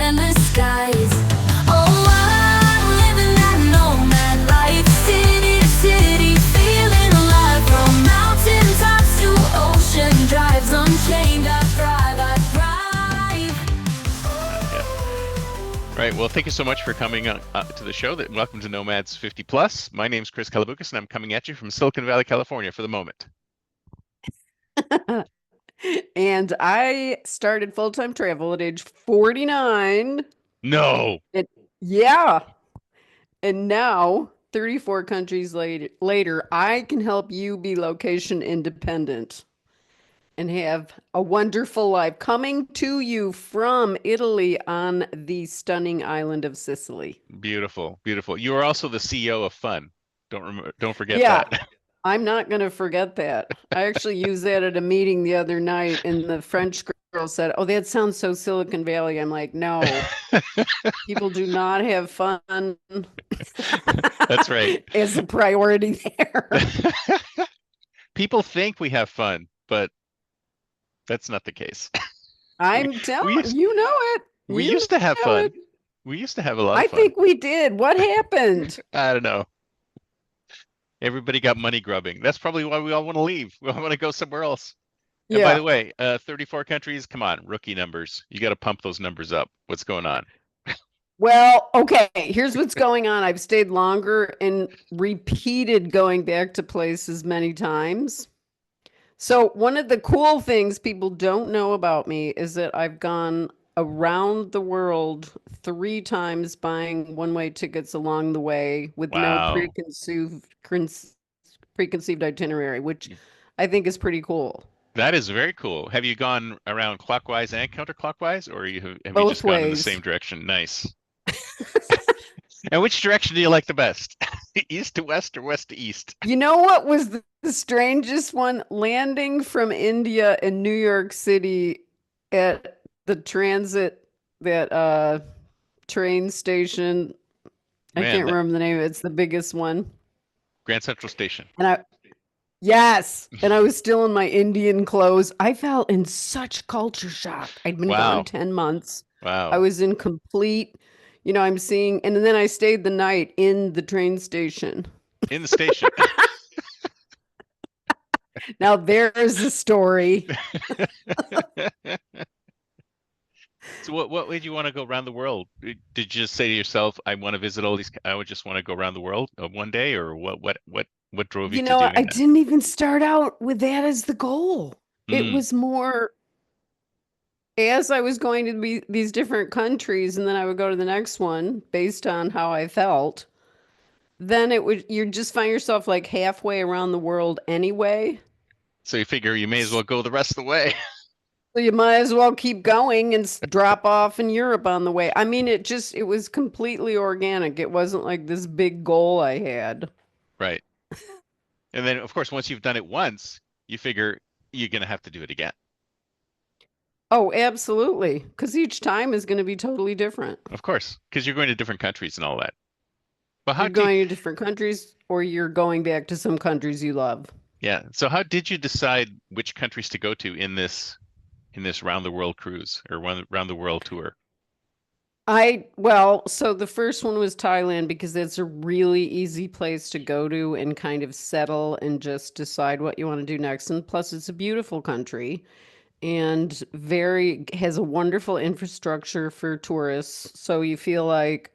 endless skies. Oh, I'm living that nomad life, city to city, feeling alive. From mountain tops to ocean drives, unchained, I thrive, I thrive. Right. Well, thank you so much for coming to the show. Welcome to Nomads 50 Plus. My name's Chris Kalabukas, and I'm coming at you from Silicon Valley, California for the moment. And I started full-time travel at age 49. No. And yeah. And now, 34 countries later, I can help you be location independent and have a wonderful life coming to you from Italy on the stunning island of Sicily. Beautiful, beautiful. You are also the CEO of Fun. Don't forget Yeah, that. I'm not going to forget that. I actually used that at a meeting the other night, and the French girl said, "Oh, that sounds so Silicon Valley." I'm like, "No, people do not have fun That's right. as a priority there." People think we have fun, but that's not the case. We I'm we telling used you, know it. we You used to have know fun. it. We used to have a lot I of fun. think we did. What happened? I don't know. Everybody got money grubbing. That's probably why we all want to leave. We all want to go somewhere else. And by Yeah. the way, 34 countries, come on, rookie numbers. You got to pump those numbers up. What's going on? Well, okay, here's what's going on. I've stayed longer and repeated going back to places many times. So, one of the cool things people don't know about me is that I've gone around the world 3 times buying one-way tickets along the way with no Wow. preconceived itinerary, which I think is pretty cool. That is very cool. Have you gone around clockwise and counterclockwise, or have you just Both gone in the same ways. direction? Nice. And which direction do you like the best? East to west or west to east? You know what was the strangest one? Landing from India in New York City at the transit, that train station. I Man, can't that remember the name of it. It's the biggest one. Grand Central Station. And yes, and I was still in my Indian clothes. I felt in such culture shock. I'd been gone Wow. 10 months. I Wow. was in complete, I'm seeing, and then I stayed the night in the train station. In the station. Now there's a story. So what made you want to go around the world? Did you just say to yourself, I want to visit all these, I would just want to go around the world one day, or what drove you to I doing that? didn't even start out with that as the goal. It Mm, was more as I was going to these different countries, and then I would go to the next one based on how I felt. Then you just find yourself like halfway around the world anyway. so you figure you may as well go the rest of the way. So you might as well keep going and drop off in Europe on the way. I mean, it was completely organic. It wasn't like this big goal I had. Right. And then, of course, once you've done it once, you figure you're going to have to do it again. Oh, absolutely. Because each time is going to be totally different. Of course, because you're going to different countries and all that. But how You're do you, going to different countries or you're going back to some countries you love. yeah. So how did you decide which countries to go to in this round the world cruise or round the world tour? Well, so the first one was Thailand because it's a really easy place to go to and kind of settle and just decide what you want to do next. And plus, it's a beautiful country and has a wonderful infrastructure for tourists. So you feel like,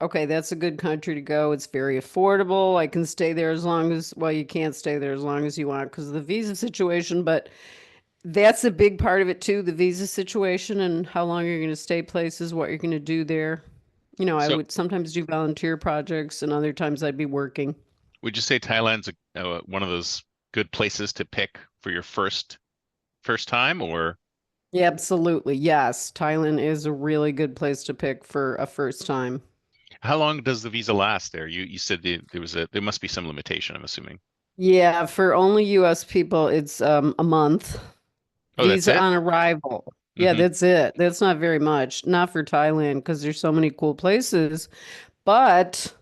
okay, that's a good country to go. It's very affordable. I can stay there as long as, well, you can't stay there as long as you want because of the visa situation, but that's a big part of it too, the visa situation and how long you're going to stay places, what you're going to do there. I So would sometimes do volunteer projects and other times I'd be working. would you say Thailand's one of those good places to pick for your first time, or Yeah, absolutely. Yes. Thailand is a really good place to pick for a first time. how long does the visa last there? You said there must be some limitation, I'm assuming. Yeah, for only US people, it's a month. Oh, that's Visa it? on arrival. Yeah, Hmm. that's it. That's not very much. Not for Thailand because there's so many cool places. But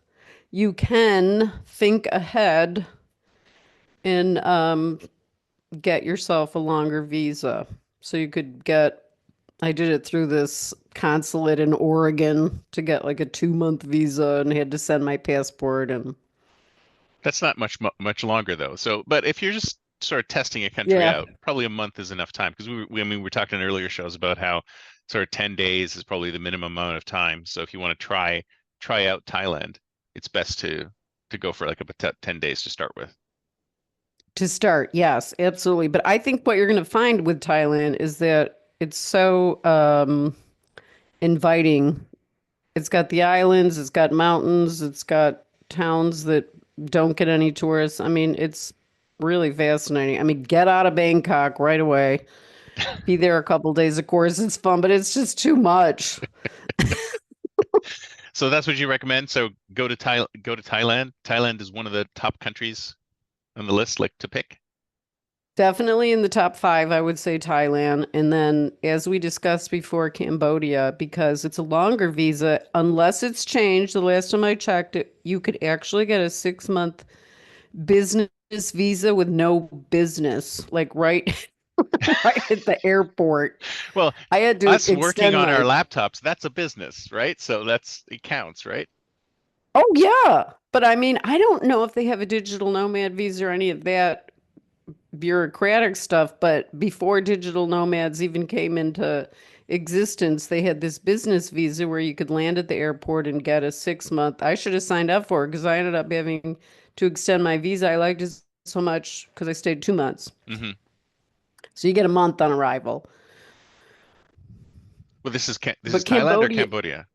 you can think ahead and get yourself a longer visa. So you could get I did it through this consulate in Oregon to get like a 2-month visa and had to send my passport and That's not much longer though. So, but if you're just sort of testing a country yeah. out, probably a month is enough time because I mean, we were talking in earlier shows about how sort of 10 days is probably the minimum amount of time. So if you want to try out Thailand, it's best to go for like about 10 days to start with. To start, yes, absolutely. But I think what you're going to find with Thailand is that it's so inviting. It's got the islands, it's got mountains, it's got towns that don't get any tourists. I mean, it's really fascinating. I mean, get out of Bangkok right away. Be there a couple days, of course, it's fun, but it's just too much. So that's what you recommend. So go to Thailand. Thailand is one of the top countries on the list, like to pick. Definitely in the top 5, I would say Thailand. And then, as we discussed before, Cambodia, because it's a longer visa, unless it's changed. The last time I checked it, you could actually get a 6-month business visa with no business, like right, right at the airport. Well, I had to us working extend on our my, laptops, that's a business, right? So it counts, right? oh, yeah. But I mean, I don't know if they have a digital nomad visa or any of that bureaucratic stuff, but before digital nomads even came into existence, they had this business visa where you could land at the airport and get a 6-month. I should have signed up for it because I ended up having to extend my visa. I liked it so much because I stayed 2 months. Hmm. So you get a month on arrival. Well, this is But Thailand or Cambodia, Cambodia?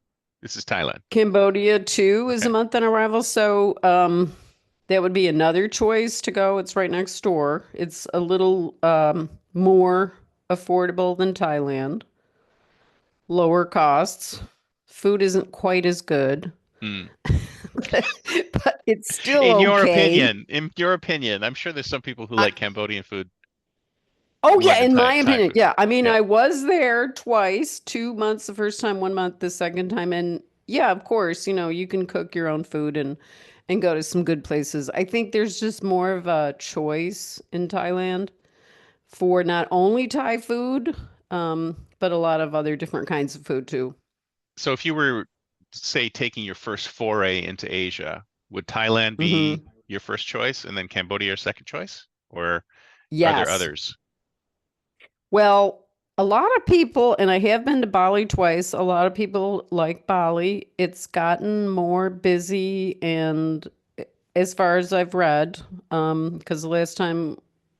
This is Thailand. Cambodia too is a Okay. month on arrival. So that would be another choice to go. It's right next door. It's a little more affordable than Thailand. Lower costs. Food isn't quite as good, Hmm. but it's still okay. In your opinion, I'm sure there's some people who I, like Cambodian food oh more yeah, than in my Thai opinion, food. yeah. I mean, Yeah. I was there twice, 2 months the first time, 1 month the second time, and yeah, of course, you can cook your own food and go to some good places. I think there's just more of a choice in Thailand for not only Thai food, but a lot of other different kinds of food too. So if you were, say, taking your first foray into Asia, would Thailand be Hmm. your first choice and then Cambodia your second choice? Or are there Yes. others? Well, a lot of people, and I have been to Bali twice, a lot of people like Bali. It's gotten more busy, and as far as I've read, because the last time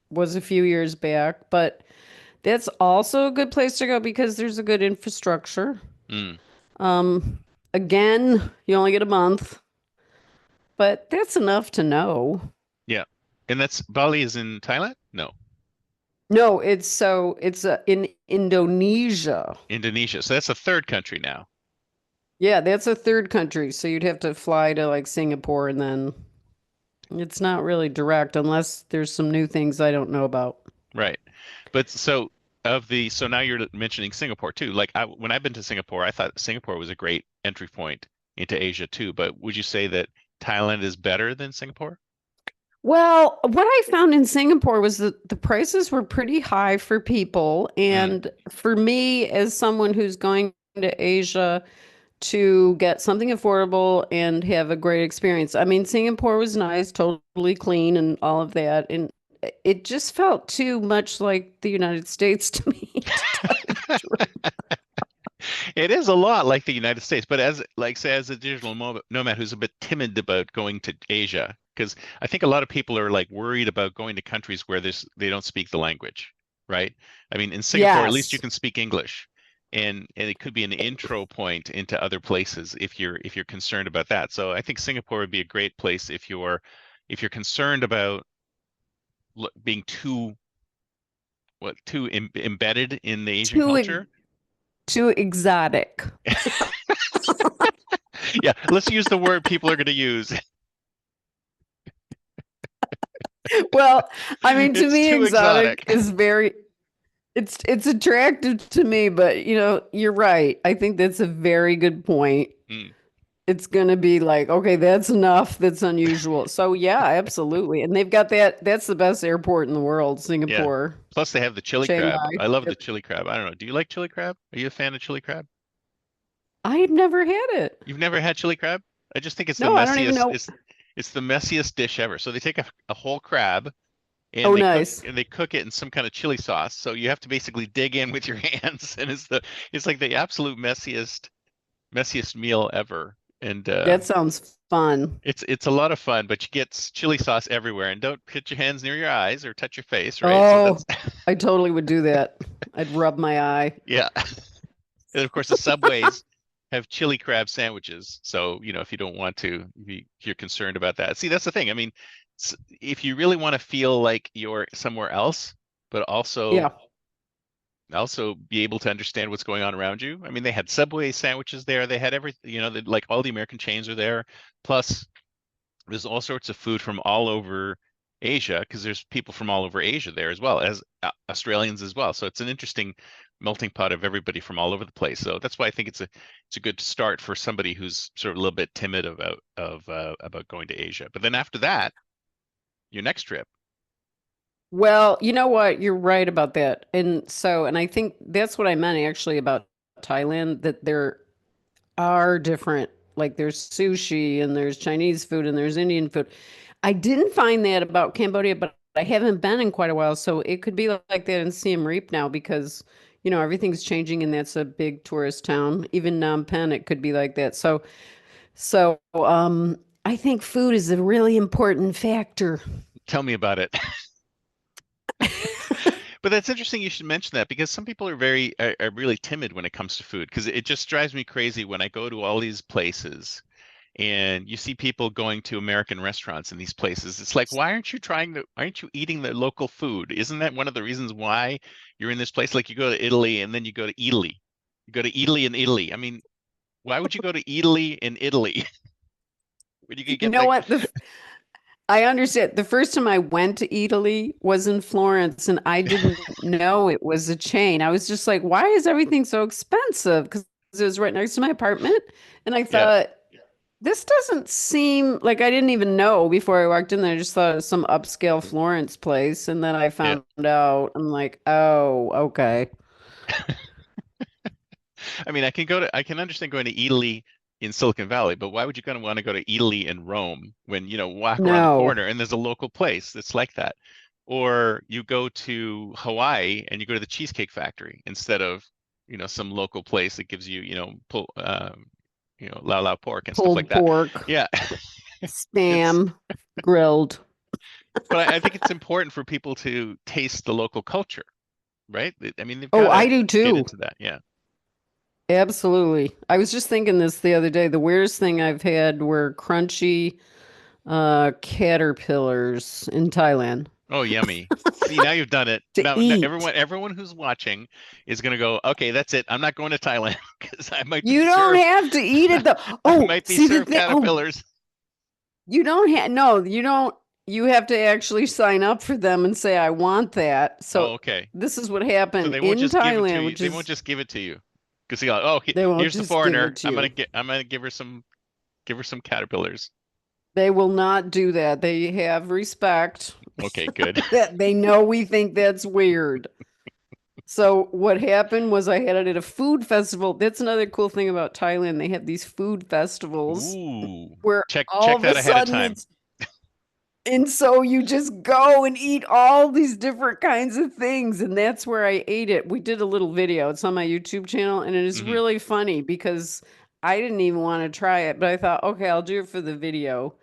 was a few years back, but that's also a good place to go because there's a good infrastructure. Mm, Um, Again, you only get a month, but that's enough to know. yeah. And that's Bali is in Thailand? No, No, it's in Indonesia. Indonesia. So that's a third country now. Yeah, that's a third country. So you'd have to fly to like Singapore and then it's not really direct unless there's some new things I don't know about. Right. But so now you're mentioning Singapore too. Like when I've been to Singapore, I thought Singapore was a great entry point into Asia too. But would you say that Thailand is better than Singapore? Well, what I found in Singapore was that the prices were pretty high for people. Mm, And for me, as someone who's going to Asia to get something affordable and have a great experience. I mean, Singapore was nice, totally clean and all of that. And it just felt too much like the United States to me, to tell you the truth. it is a lot like the United States, but as like say as a digital nomad who's a bit timid about going to Asia, because I think a lot of people are like worried about going to countries where they don't speak the language, right? I mean, in Singapore, at least you Yes. can speak English, and it could be an intro point into other places if you're concerned about that. So I think Singapore would be a great place if you're concerned about being too embedded in the Asian Too culture. too exotic. Yeah, let's use the word people are going to use. Well, I mean, to It's me, too exotic exotic. is very it's attractive to me, but you're right. I think that's a very good point. Mm. it's going to be like, okay, that's enough. That's unusual. So yeah, absolutely. And they've got that's the best airport in the world, Yeah. Singapore, Plus they have the chili crab. Shanghai. I love the Yep. chili crab. I don't know. Do you like chili crab? Are you a fan of chili crab? I've never had it. You've never had chili crab? I just think it's the No, I don't even messiest. know. It's the messiest dish ever. So they take a whole crab and Oh, nice. they cook it in some kind of chili sauce. So you have to basically dig in with your hands, and it's like the absolute messiest meal ever. And That sounds fun. it's a lot of fun, but you get chili sauce everywhere. And don't put your hands near your eyes or touch your face, right? So Oh, that's I totally would do that. I'd rub my eye. yeah. And of course, the Subways have chili crab sandwiches. So, if you don't want to, if you're concerned about that. See, that's the thing. I mean, if you really want to feel like you're somewhere else, but Yeah. also be able to understand what's going on around you. I mean, they had Subway sandwiches there. They had everything, like all the American chains are there. Plus, there's all sorts of food from all over Asia because there's people from all over Asia there as well as Australians as well. So it's an interesting melting pot of everybody from all over the place. So that's why I think it's a good start for somebody who's sort of a little bit timid about going to Asia. But then after that, your next trip. Well, you know what? You're right about that. And I think that's what I meant actually about Thailand, that there are different, like there's sushi and there's Chinese food and there's Indian food. I didn't find that about Cambodia, but I haven't been in quite a while. So it could be like that in Siem Reap now because, everything's changing and that's a big tourist town. Even Phnom Penh, it could be like that. So I think food is a really important factor. Tell me about it. But that's interesting you should mention that because some people are really timid when it comes to food because it just drives me crazy when I go to all these places and you see people going to American restaurants in these places. It's like, why aren't you eating the local food? Isn't that one of the reasons why you're in this place? Like you go to Italy and then you go to Italy. You go to Italy and Italy. I mean, why would you go to Italy in Italy when you could You get know the what? I understand. The first time I went to Italy was in Florence, and I didn't know it was a chain. I was just like, why is everything so expensive? Because it was right next to my apartment. And I yeah, thought, this doesn't seem like I didn't even know before I walked in there. I just thought it was some upscale Florence place. And then I yeah. found out, I'm like, oh, okay. I mean, I can understand going to Italy in Silicon Valley, but why would you want to go to Italy in Rome when, walk around the No, corner and there's a local place that's like that? Or you go to Hawaii and you go to the Cheesecake Factory instead of, some local place that gives you, lau lau pork and stuff like pulled that. pork, Yeah. It's, spam, grilled. but I think it's important for people to taste the local culture, right? I mean, they've Oh, got I to do get too. into that. Yeah. Absolutely. I was just thinking this the other day. The weirdest thing I've had were crunchy caterpillars in Thailand Oh, yummy. See, now you've done it. to Now eat. everyone who's watching is going to go, okay, that's it. I'm not going to Thailand because You don't have to eat it though. I Oh, might be see the served thing. Oh, caterpillars. you don't have, no, you don't, you have to actually sign up for them and say, I want that. Oh, So okay. this is what So happened they won't in just give it to Thailand, you. which They won't is, just give it to you because you go, oh, they won't here's the just give foreigner. it to you. I'm gonna give her some caterpillars. They will not do that. They have respect. Okay, good. That they know we think that's weird. So what happened was I had it at a food festival. That's another cool thing about Thailand. They have these food festivals Ooh, where all check of a that ahead of sudden time. and so you just go and eat all these different kinds of things. And that's where I ate it. We did a little video. It's on my YouTube channel. And it is Hmm. really funny because I didn't even want to try it, but I thought, okay, I'll do it for the video.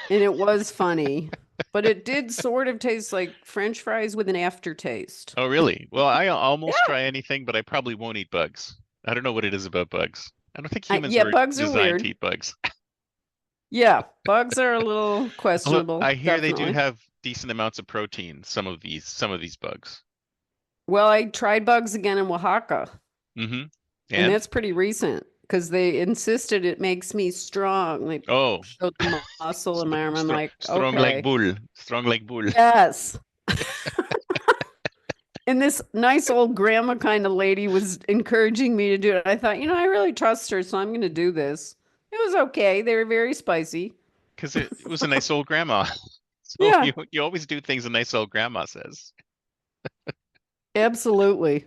And it was funny, but it did sort of taste like French fries with an aftertaste. Oh, really? Well, I almost Yeah. try anything, but I probably won't eat bugs. I don't know what it is about bugs. I don't think humans Yeah, were bugs are designed to weird. eat bugs. Yeah, bugs are a little Although questionable, I hear they do definitely. have decent amounts of protein, some of these bugs. Well, I tried bugs again in Oaxaca, Hmm. and And that's pretty recent because they insisted it makes me strong. They oh, showed the muscle in my arm. I'm like, strong like okay, bull, strong like bull. yes. And this nice old grandma kind of lady was encouraging me to do it. I thought, I really trust her, so I'm going to do this. It was okay. They were very spicy. Because it was a nice old grandma. So Yeah, you always do things a nice old grandma says. absolutely.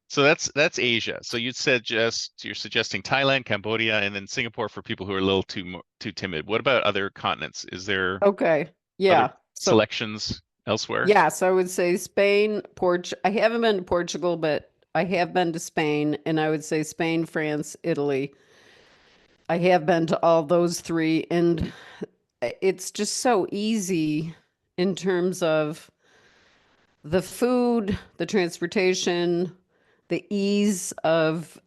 So that's Asia. So you're suggesting Thailand, Cambodia, and then Singapore for people who are a little too timid. What about other continents? Is there Okay. other Yeah. So, selections elsewhere? yes, I would say Spain, I haven't been to Portugal, but I have been to Spain, and I would say Spain, France, Italy. I have been to all those three, and it's just so easy in terms of the food, the transportation, the ease of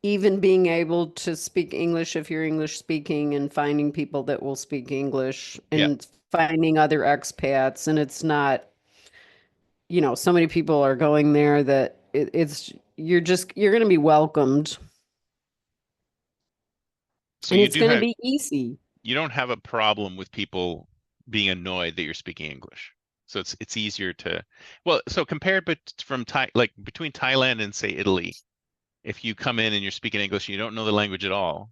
even being able to speak English if you're English speaking and finding people that will speak English Yeah. and finding other expats. And it's not, so many people are going there that you're going to be welcomed So and you it's do going to have be easy. you don't have a problem with people being annoyed that you're speaking English. So it's easier to well, so compared but from like between Thailand and say Italy, if you come in and you're speaking English and you don't know the language at all,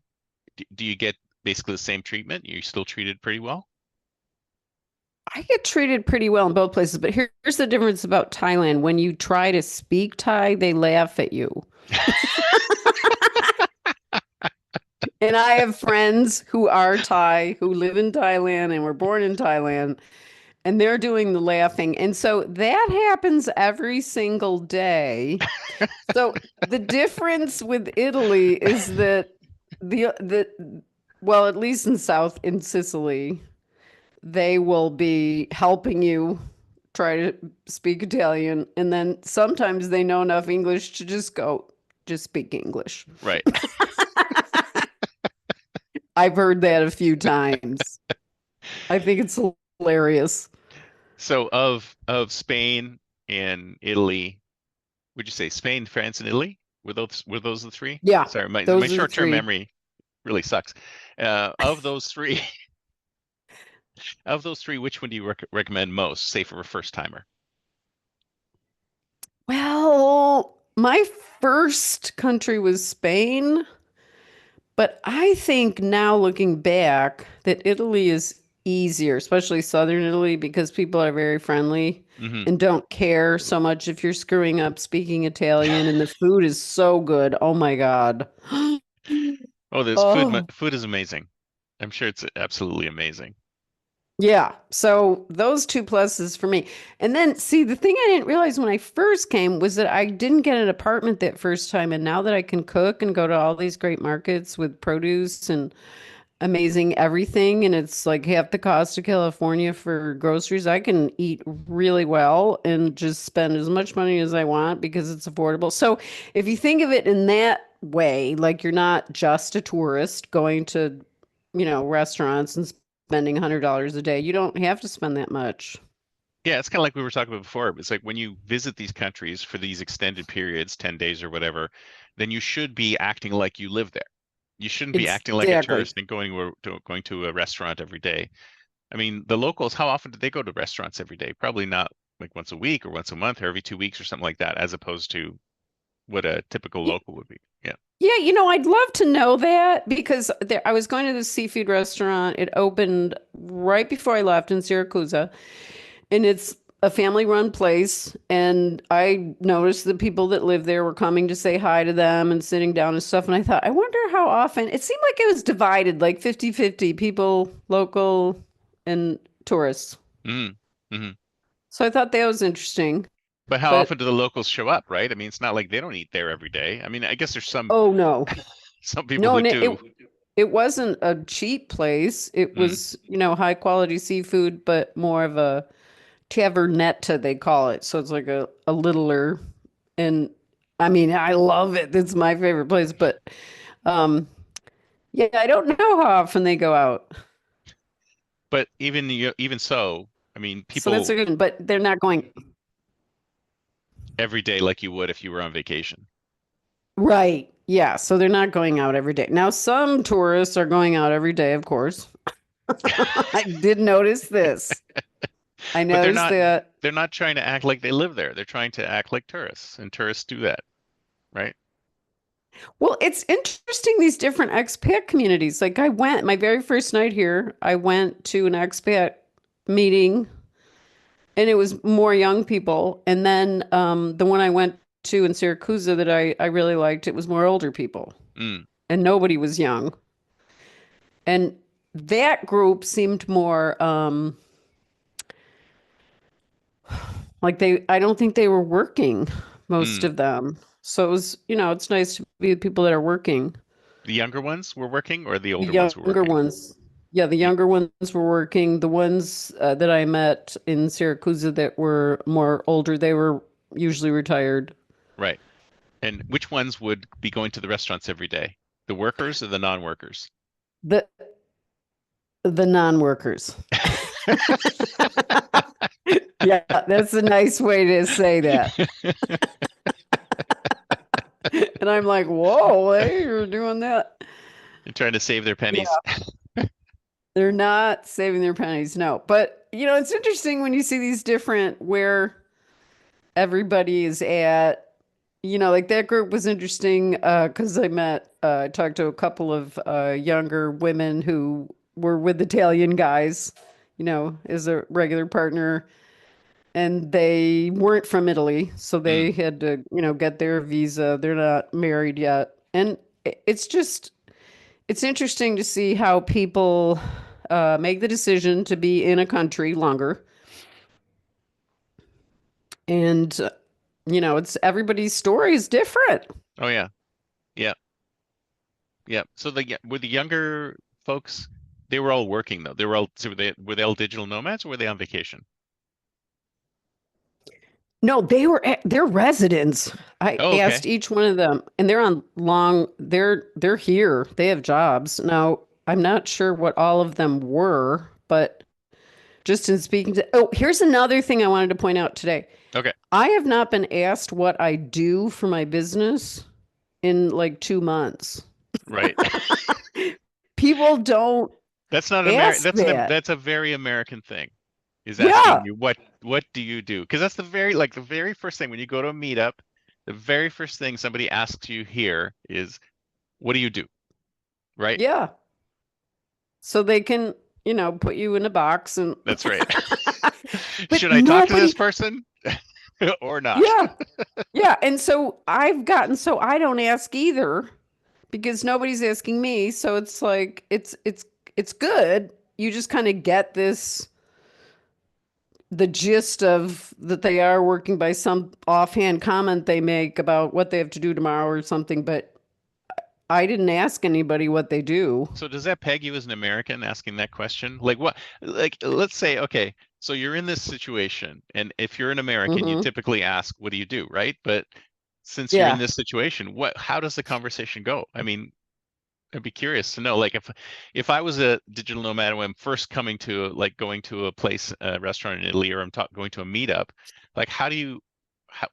do you get basically the same treatment? You're still treated pretty well? I get treated pretty well in both places, but here's the difference about Thailand. When you try to speak Thai, they laugh at you. And I have friends who are Thai, who live in Thailand and were born in Thailand, and they're doing the laughing. And so that happens every single day. So the difference with Italy is that the well, at least in Sicily, they will be helping you try to speak Italian, and then sometimes they know enough English to just speak English. Right. I've heard that a few times. I think it's hilarious. So of Spain and Italy, would you say Spain, France, and Italy? Were those the three? Yeah, Sorry, my those are the short-term three. memory really sucks. Of those three, which one do you recommend most, say for a first timer? Well, my first country was Spain, but I think now looking back that Italy is easier, especially southern Italy, because people are very friendly Hmm. and don't care so much if you're screwing up speaking Italian, and the food is so good. Oh my God. Oh, there's food. Oh, Food is amazing. I'm sure it's absolutely amazing. yeah. So those two pluses for me. And then, see, the thing I didn't realize when I first came was that I didn't get an apartment that first time. And now that I can cook and go to all these great markets with produce and amazing everything, and it's like half the cost of California for groceries, I can eat really well and just spend as much money as I want because it's affordable. So if you think of it in that way, like you're not just a tourist going to, restaurants and spending $100 a day, you don't have to spend that much. Yeah, it's kind of like we were talking about before. It's like when you visit these countries for these extended periods, 10 days or whatever, then you should be acting like you live there. You shouldn't be acting like a Exactly. tourist and going to a restaurant every day. I mean, the locals, how often do they go to restaurants every day? Probably not like once a week or once a month or every 2 weeks or something like that, as opposed to what a typical local would be. Yeah. Yeah, I'd love to know that because I was going to the seafood restaurant. It opened right before I left in Syracuse, and it's a family-run place. And I noticed the people that live there were coming to say hi to them and sitting down and stuff. And I thought, I wonder how often. It seemed like it was divided, like 50-50, people, local, and tourists. Mm. Hmm. So I thought that was interesting. But how But often do the locals show up, right? I mean, it's not like they don't eat there every day. I mean, I guess there's some oh no, some people no, who and do. it wasn't a cheap place. It Mm. was, high quality seafood, but more of a tavernetta, they call it. So it's like a littler. And I mean, I love it. It's my favorite place. But um, yeah, I don't know how often they go out. But even so, I mean, So that's a people good, but they're not going every day like you would if you were on vacation. right. Yeah. So they're not going out every day. Now, some tourists are going out every day, of course. I did notice this. I But they're noticed not that. they're not trying to act like they live there. They're trying to act like tourists, and tourists do that, right? Well, it's interesting these different expat communities. Like I went my very first night here, I went to an expat meeting and it was more young people. And then the one I went to in Syracuse that I really liked, it was more older people Mm, and nobody was young. And that group seemed more like I don't think they were working, most mm. of them. So it was, it's nice to be with people that are working. The younger ones were working, or the The older ones were younger working? ones. Yeah, the Y- younger ones were working. The ones that I met in Syracuse that were more older, they were usually retired. Right. And which ones would be going to the restaurants every day? The workers or the non-workers? The the non-workers. Yeah, that's a nice way to say that. And I'm like, whoa, hey, you're doing that. They're trying to save their Yeah, pennies. they're not saving their pennies, no. But it's interesting when you see these different where everybody is at. Like that group was interesting because I talked to a couple of younger women who were with Italian guys, as a regular partner, and they weren't from Italy, so they Mm, had to, get their visa. They're not married yet, and it's interesting to see how people make the decision to be in a country longer, and it's everybody's story is different. oh yeah. Yeah. Yeah. So were the younger folks, they were all working though. They were all, so were they all digital nomads, or were they on vacation? No, they're residents. I Oh, okay. asked each one of them, and they're here. They have jobs. Now, I'm not sure what all of them were, but just in speaking to, oh, here's another thing I wanted to point out today. Okay. I have not been asked what I do for my business in like 2 months. Right. People don't That's not an American, ask that. that's a very American thing, is asking Yeah, you what do you do? Because that's the very first thing when you go to a meetup, the very first thing somebody asks you here is, what do you do? Right? yeah. So they can, put you in a box and, That's right. but Should I talk to this nobody, person or not? yeah. Yeah, and so I've gotten so I don't ask either because nobody's asking me. So it's like it's good. You just kind of get the gist of that they are working by some offhand comment they make about what they have to do tomorrow or something, but I didn't ask anybody what they do. So does that peg you as an American asking that question? Like what, like let's say, okay, so you're in this situation, and if you're an American, you Hmm. typically ask, what do you do, right? But since you're in Yeah. this situation, how does the conversation go? I mean, I'd be curious to know, like if I was a digital nomad and I'm first coming to like going to a place, a restaurant in Italy, or I'm going to a meetup, like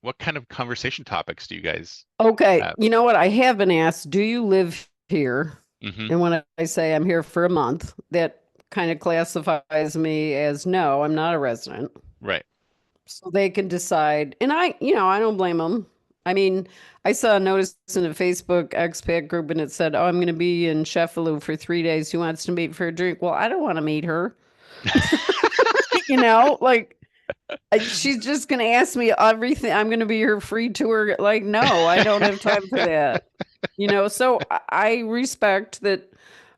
what kind of conversation topics do you guys Okay. have? You know what? I have been asked, do you live here? Hmm. And when I say I'm here for a month, that kind of classifies me as no, I'm not a resident. Right. So they can decide. And I don't blame them. I mean, I saw a notice in a Facebook expat group and it said, oh, I'm going to be in Sheffield for 3 days. Who wants to meet for a drink? Well, I don't want to meet her. Like she's just going to ask me everything. I'm going to be her free tour. Like, no, I don't have time for that. So I respect that.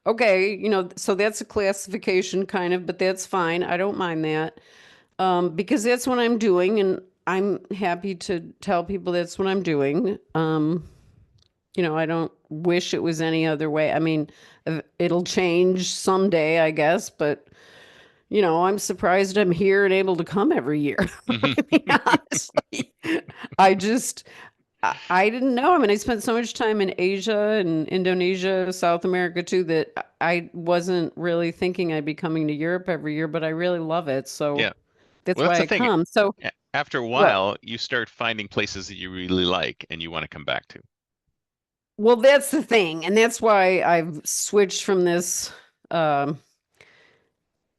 Okay, so that's a classification kind of, but that's fine. I don't mind that because that's what I'm doing, and I'm happy to tell people that's what I'm doing. I don't wish it was any other way. I mean, it'll change someday, I guess, but I'm surprised I'm here and able to come every year. I mean, honestly, I just I didn't know. I mean, I spent so much time in Asia and Indonesia, South America too, that I wasn't really thinking I'd be coming to Europe every year, but I really love it. So Yeah. that's Well, that's why the I thing. come. So After a what? while, you start finding places that you really like and you want to come back to. Well, that's the thing. And that's why I've switched from this um,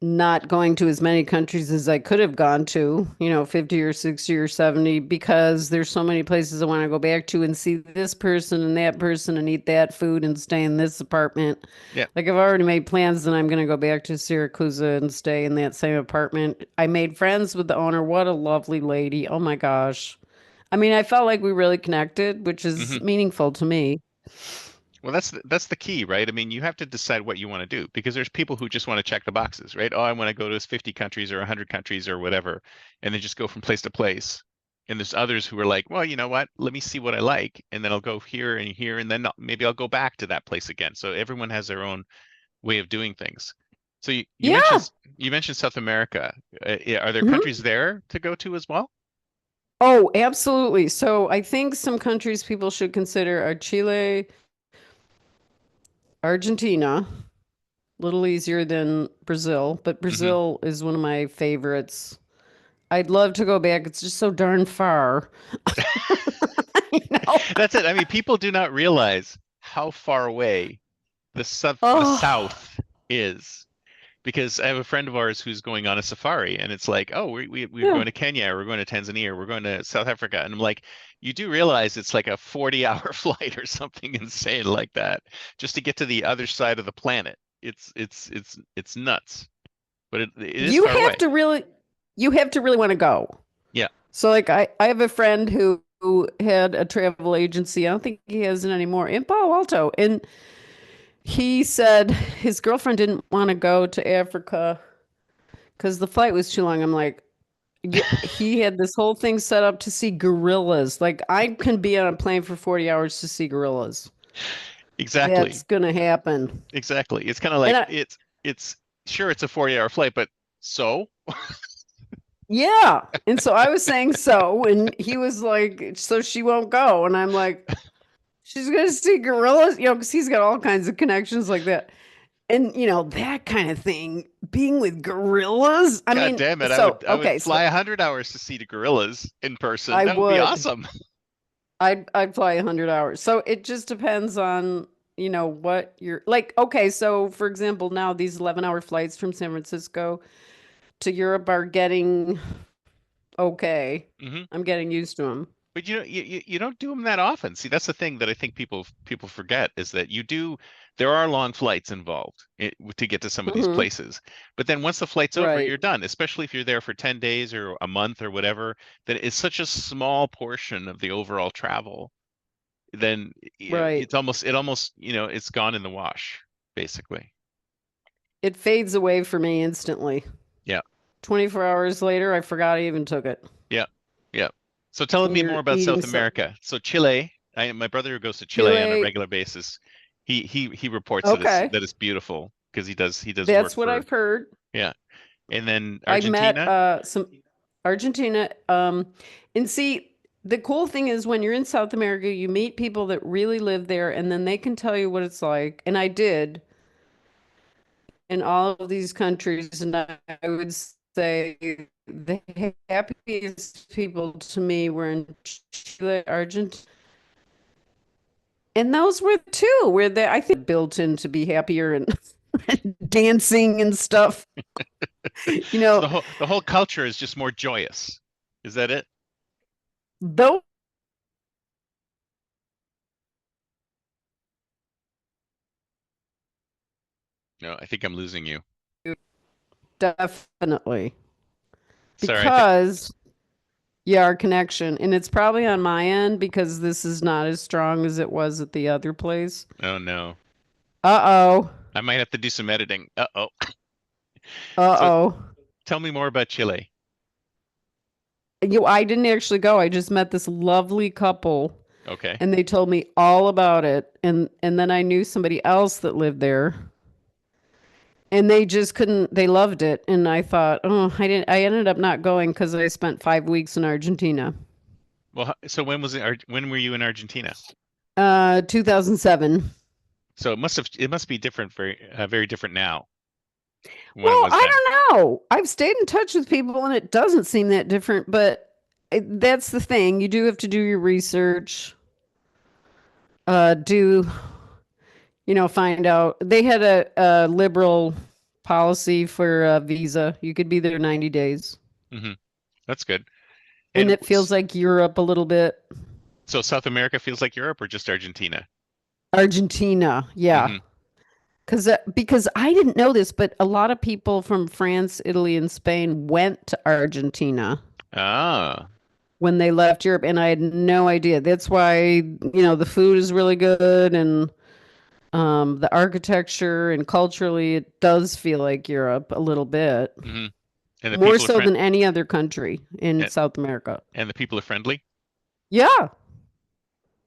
not going to as many countries as I could have gone to, 50 or 60 or 70, because there's so many places I want to go back to and see this person and that person and eat that food and stay in this apartment. Yeah. Like I've already made plans that I'm going to go back to Syracuse and stay in that same apartment. I made friends with the owner. What a lovely lady. Oh my gosh. I mean, I felt like we really connected, which is Hmm. meaningful to me. Well, that's the key, right? I mean, you have to decide what you want to do because there's people who just want to check the boxes, right? Oh, I want to go to 50 countries or 100 countries or whatever, and then just go from place to place. And there's others who are like, well, you know what? Let me see what I like, and then I'll go here, and then maybe I'll go back to that place again. So everyone has their own way of doing things. So Yeah. you mentioned South America. Yeah, are there Mhm. countries there to go to as well? Oh, absolutely. So I think some countries people should consider are Chile, Argentina, a little easier than Brazil, but Hmm. Brazil is one of my favorites. I'd love to go back. It's just so darn far. You know? That's it. I mean, people do not realize how far away the Oh, South is because I have a friend of ours who's going on a safari, and it's like, oh, we're yeah. going to Kenya, or we're going to Tanzania, or we're going to South Africa, and I'm like, you do realize it's like a 40-hour flight or something insane like that just to get to the other side of the planet. It's nuts, but it is You far have away. to really you have to really want to go. Yeah. So like I have a friend who had a travel agency. I don't think he has it anymore in Palo Alto. And he said his girlfriend didn't want to go to Africa because the flight was too long. I'm like, yeah, he had this whole thing set up to see gorillas. Like I can be on a plane for 40 hours to see gorillas. That's Exactly. gonna happen. Exactly. It's kind of And like I, it's sure it's a 40-hour flight, but so yeah. And so I was saying so, and he was like, so she won't go. And I'm like, she's gonna see gorillas, because he's got all kinds of connections like that. And that kind of thing, being with gorillas. I God mean, damn it, so I would okay, so fly 100 hours to see the gorillas in person. I That would be would. awesome. I'd fly 100 hours. So it just depends on, what you're like. Okay, so for example, now these 11-hour flights from San Francisco to Europe are getting okay. Hmm. I'm getting used to them. But you don't do them that often. See, that's the thing that I think people forget is that there are long flights involved to get to some of these Hmm. places. But then once the flight's over, Right, you're done, especially if you're there for 10 days or a month or whatever, that it's such a small portion of the overall travel. Then right. it almost, it's gone in the wash, basically. It fades away for me instantly. Yeah. 24 hours later, I forgot I even took it. Yeah. Yeah. So tell And me more you're about eating South so America. So Chile, my brother who goes to Chile on a Chile. regular basis, he reports that Okay. it's beautiful because he does work That's what for, I've heard. yeah. And then I met Argentina. some Argentina. And see, the cool thing is when you're in South America, you meet people that really live there and then they can tell you what it's like. And I did in all of these countries. And I would say the happiest people to me were in Chile, Argentina. And those were the two where I think built in to be happier and dancing and stuff. You So know, the whole culture is just more joyous. Is that it? those No, I think I'm losing you. definitely. Sorry, I think. Because, yeah, our connection, and it's probably on my end because this is not as strong as it was at the other place. Oh no. Uh-oh. I might have to do some editing. Uh-oh. So Uh-oh. tell me more about Chile. I didn't actually go. I just met this lovely couple Okay. and they told me all about it. And then I knew somebody else that lived there. And they just couldn't, they loved it. And I thought, oh, I ended up not going because I spent 5 weeks in Argentina. Well, so when were you in Argentina? 2007. So it must be different, very different now when it Well, was I then. don't know. I've stayed in touch with people and it doesn't seem that different, but that's the thing. You do have to do your research. Do find out. They had a liberal policy for a visa. You could be there 90 days. Hmm. That's good. And And it feels like Europe a little bit. so South America feels like Europe or just Argentina? Argentina, yeah. Hmm. Because I didn't know this, but a lot of people from France, Italy, and Spain went to Argentina Ah. when they left Europe, and I had no idea. That's why, the food is really good and the architecture and culturally it does feel like Europe a little bit. Hmm. And the More people are so than any other country in and, South America. and the people are friendly. Yeah,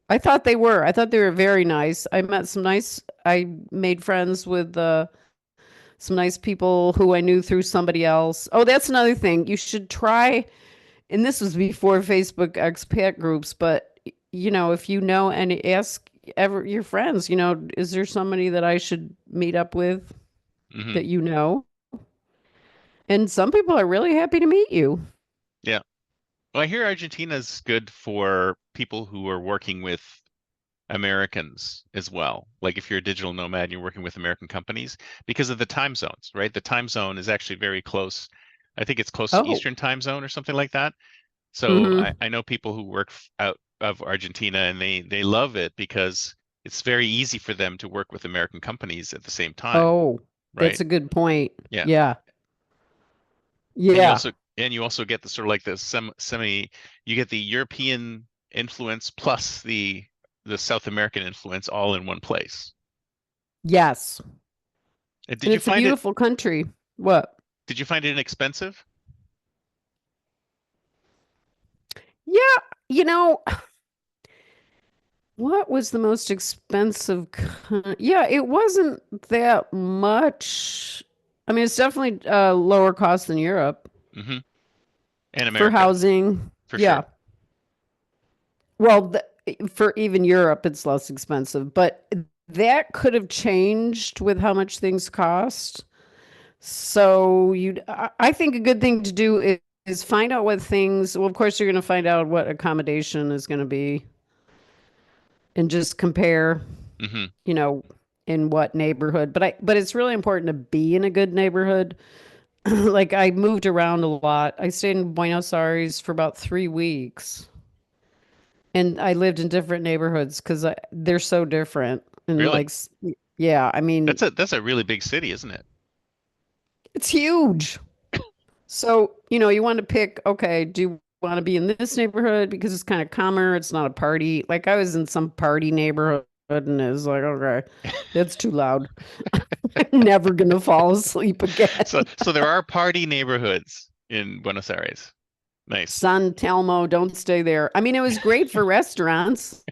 I thought they were. I thought they were very nice. I made friends with some nice people who I knew through somebody else. Oh, that's another thing. You should try, and this was before Facebook expat groups, but if you know and ask your friends, is there somebody that I should meet up with Hmm. that you know? And some people are really happy to meet you. Yeah. Well, I hear Argentina's good for people who are working with Americans as well. Like if you're a digital nomad and you're working with American companies because of the time zones, right? The time zone is actually very close. I think it's close to Oh, Eastern time zone or something like that. So mm-hmm. I know people who work out of Argentina and they love it because it's very easy for them to work with American companies at the same time, Oh, that's right? a good point. Yeah. Yeah. And you Yeah. also get the sort of like the semi you get the European influence plus the South American influence all in one place. Yes. And And it's a beautiful country. What? did you find it inexpensive? Yeah, you know, what was the most expensive? Yeah, it wasn't that much. I mean, it's definitely lower cost than Europe Hmm. And for America, housing. for Yeah. sure. Well, for even Europe, it's less expensive, but that could have changed with how much things cost. So I think a good thing to do is find out what things, well, of course, you're going to find out what accommodation is going to be and just compare, Hmm. you know, in what neighborhood. But it's really important to be in a good neighborhood. Like I moved around a lot. I stayed in Buenos Aires for about 3 weeks, and I lived in different neighborhoods because they're so different. And Really? like, yeah, I mean, That's a really big city, isn't it? it's huge. So, you want to pick, okay, do you want to be in this neighborhood because it's kind of calmer, it's not a party. Like I was in some party neighborhood and it was like, okay, that's too loud. I'm never gonna fall asleep again. So there are party neighborhoods in Buenos Aires. Nice. San Telmo, don't stay there. I mean, it was great for restaurants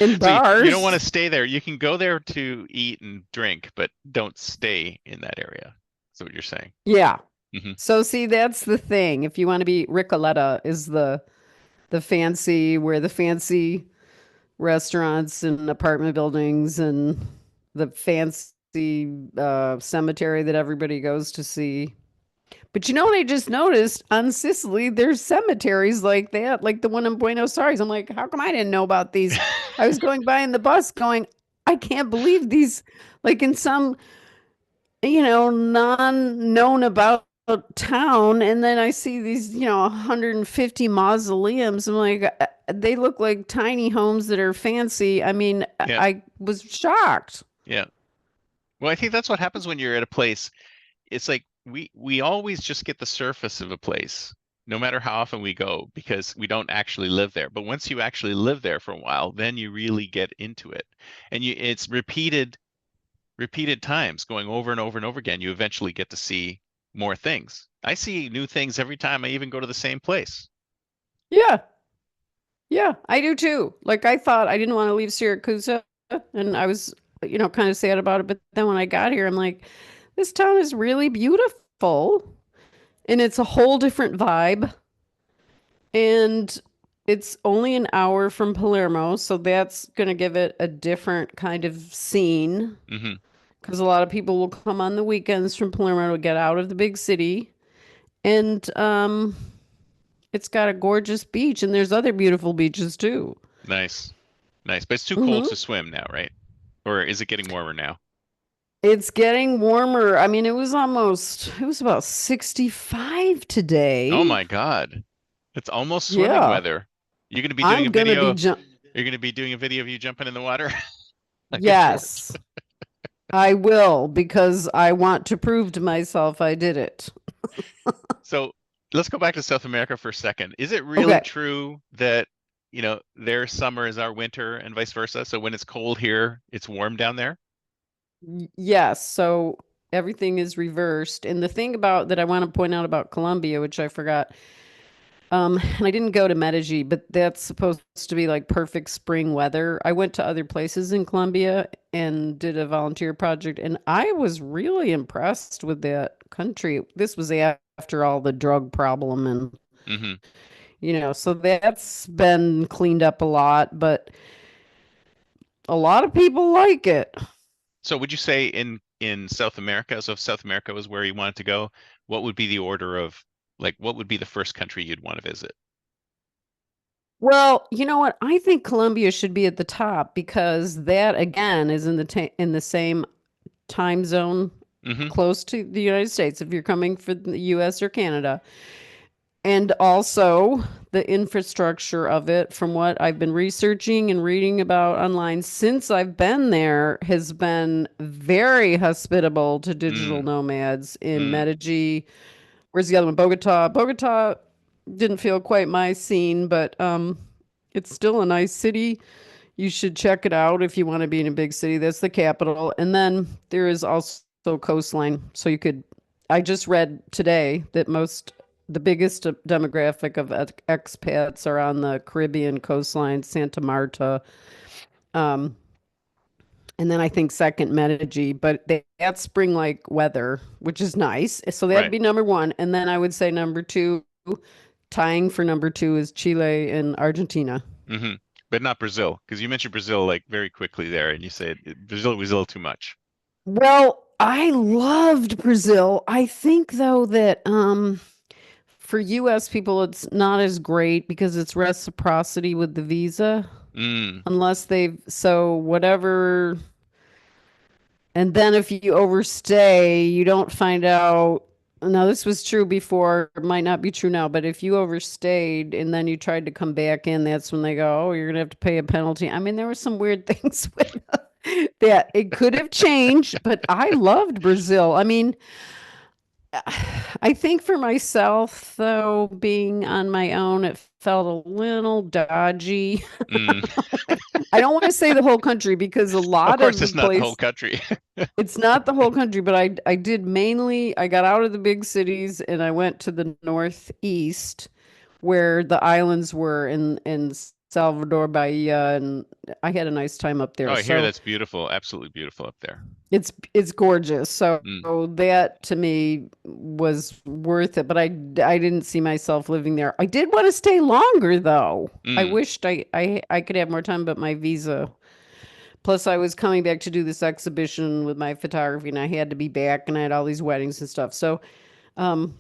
and So you don't want to bars. stay there. You can go there to eat and drink, but don't stay in that area. That's what you're saying. Yeah. Hmm. So see, that's the thing. If you want to be Ricoletta is the fancy restaurants and apartment buildings and the fancy cemetery that everybody goes to see. But what I just noticed on Sicily, there's cemeteries like that, like the one in Buenos Aires. I'm like, how come I didn't know about these? I was going by in the bus going, I can't believe these, like in some, non-known about town. And then I see these, 150 mausoleums. I'm like, they look like tiny homes that are fancy. I mean, Yeah. I was shocked. Yeah. Well, I think that's what happens when you're at a place. It's like we always just get the surface of a place, no matter how often we go, because we don't actually live there. But once you actually live there for a while, then you really get into it. And it's repeated times going over and over and over again. You eventually get to see more things. I see new things every time I even go to the same place. Yeah. Yeah, I do too. Like I thought I didn't want to leave Syracuse and I was, kind of sad about it. But then when I got here, I'm like, this town is really beautiful and it's a whole different vibe. And it's only an hour from Palermo, so that's going to give it a different kind of scene Hmm. because a lot of people will come on the weekends from Palermo to get out of the big city. And it's got a gorgeous beach and there's other beautiful beaches too. Nice. Nice. But it's too cold Hmm. to swim now, right? Or is it getting warmer now? It's getting warmer. I mean, it was about 65 Oh today. my God. It's almost swimming Yeah. weather. You're going to be doing a I'm gonna be video. jump. You're going to be doing a video of you jumping in the water like a short. Yes, I will because I want to prove to myself I did it. So let's go back to South America for a second. Is it really Okay. true that, their summer is our winter and vice versa? So when it's cold here, it's warm down there? Yes. So everything is reversed. And the thing about that I want to point out about Colombia, which I forgot, and I didn't go to Medellin, but that's supposed to be like perfect spring weather. I went to other places in Colombia and did a volunteer project, and I was really impressed with that country. This was after all the drug problem and, Hmm. so that's been cleaned up a lot, but a lot of people like it. So would you say in South America, so if South America was where you wanted to go, what would be the order of like what would be the first country you'd want to visit? Well, you know what? I think Colombia should be at the top because that again is in the same time zone Hmm. close to the United States if you're coming for the US or Canada. And also the infrastructure of it, from what I've been researching and reading about online since I've been there, has been very hospitable to digital Mm, nomads in mm. Medellin. Where's the other one? Bogota. Bogota didn't feel quite my scene, but it's still a nice city. You should check it out if you want to be in a big city. That's the capital. And then there is also coastline. So you could, I just read today that the biggest demographic of expats are on the Caribbean coastline, Santa Marta. Um, and then I think second Medellin, but that's spring like weather, which is nice. So that'd Right. be number one. And then I would say number two, tying for number two is Chile and Argentina. Hmm. But not Brazil, because you mentioned Brazil like very quickly there, and you said Brazil was a little too much. Well, I loved Brazil. I think though that for US people it's not as great because it's reciprocity with the visa Mm, unless they've so whatever. And then if you overstay, you don't find out. Now, this was true before, it might not be true now, but if you overstayed and then you tried to come back in, that's when they go, oh, you're going to have to pay a penalty. I mean, there were some weird things with that. It could have changed, but I loved Brazil. I mean, I think for myself, though, being on my own, it felt a little dodgy. mm. I don't want to say the whole country because a Of lot of course, the it's not the whole place country. it's not the whole country, but I did mainly I got out of the big cities and I went to the northeast where the islands were in Salvador Bahia and I had a nice time up Oh, there. I hear So that's beautiful, absolutely beautiful up there. it's gorgeous. So Mm, that to me was worth it, but I didn't see myself living there. I did want to stay longer though. I mm. wished I could have more time, but my visa. Plus, I was coming back to do this exhibition with my photography, and I had to be back, and I had all these weddings and stuff. So, um,